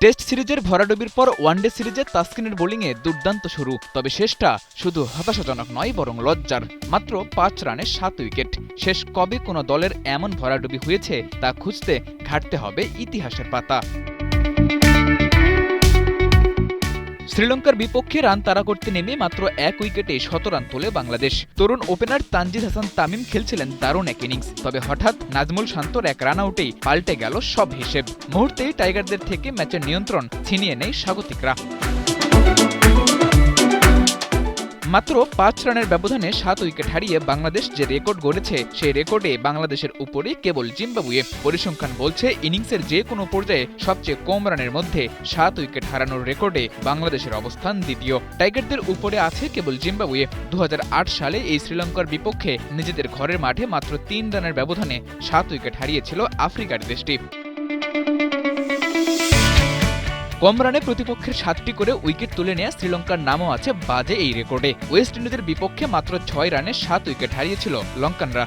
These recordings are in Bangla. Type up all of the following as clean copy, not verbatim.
টেস্ট সিরিজের ভরাডুবির পর ওয়ানডে সিরিজে তাসকিনের বোলিংয়ে দুর্দান্ত শুরু, তবে শেষটা শুধু হতাশাজনক নয় বরং লজ্জার। মাত্র ৫ রানে ৭ উইকেট। শেষ কবে কোনো দলের এমন ভরাডুবি হয়েছে তা খুঁজতে ঘাটতে হবে ইতিহাসের পাতা। শ্রীলঙ্কার বিপক্ষে রান তাড়া করতে নেমে মাত্র ১ উইকেটে ১৭ রান তোলে বাংলাদেশ। তরুণ ওপেনার তানজিদ হাসান তামিম খেলছিলেন দারুণ এক ইনিংস, তবে হঠাৎ নাজমুল শান্তর এক রান আউটেই পাল্টে গেল সব হিসেব। মুহূর্তেই টাইগারদের থেকে ম্যাচের নিয়ন্ত্রণ ছিনিয়ে নেয় স্বাগতিকরা। মাত্র ৫ রানের ব্যবধানে ৭ উইকেট হারিয়ে বাংলাদেশ যে রেকর্ড গড়েছে সেই রেকর্ডে বাংলাদেশের উপরে কেবল জিম্বাবুয়ে। পরিসংখ্যান বলছে ইনিংসের যে কোনো পর্যায়ে সবচেয়ে কম রানের মধ্যে ৭ উইকেট হারানোর রেকর্ডে বাংলাদেশের অবস্থান দ্বিতীয়। টাইগারদের উপরে আছে কেবল জিম্বাবুয়ে। ২০০৮ সালে এই শ্রীলঙ্কার বিপক্ষে নিজেদের ঘরের মাঠে মাত্র ৩ রানের ব্যবধানে ৭ উইকেট হারিয়েছিল আফ্রিকার দেশটি। কম রানে প্রতিপক্ষের ৭টি করে উইকেট তুলে নেয়া শ্রীলঙ্কার নামও আছে বাজে এই রেকর্ডে। ওয়েস্ট ইন্ডিজের বিপক্ষে মাত্র ৬ রানে ৭ উইকেট হারিয়েছিল লঙ্কানরা।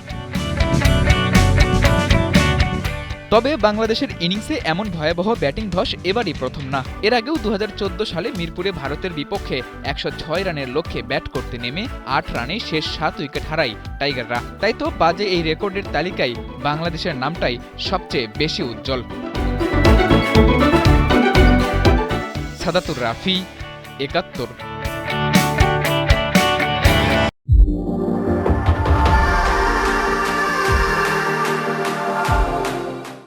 তবে বাংলাদেশের ইনিংসে এমন ভয়াবহ ব্যাটিং ধস এবারই প্রথম না। এর আগেও ২০১৪ সালে মিরপুরে ভারতের বিপক্ষে ১০৬ রানের লক্ষ্যে ব্যাট করতে নেমে ৮ রানে শেষ ৭ উইকেট হারায় টাইগাররা। তাই তো বাজে এই রেকর্ডের তালিকায় বাংলাদেশের নামটাই সবচেয়ে বেশি উজ্জ্বল। সাদাতুর রাফি, ৭১।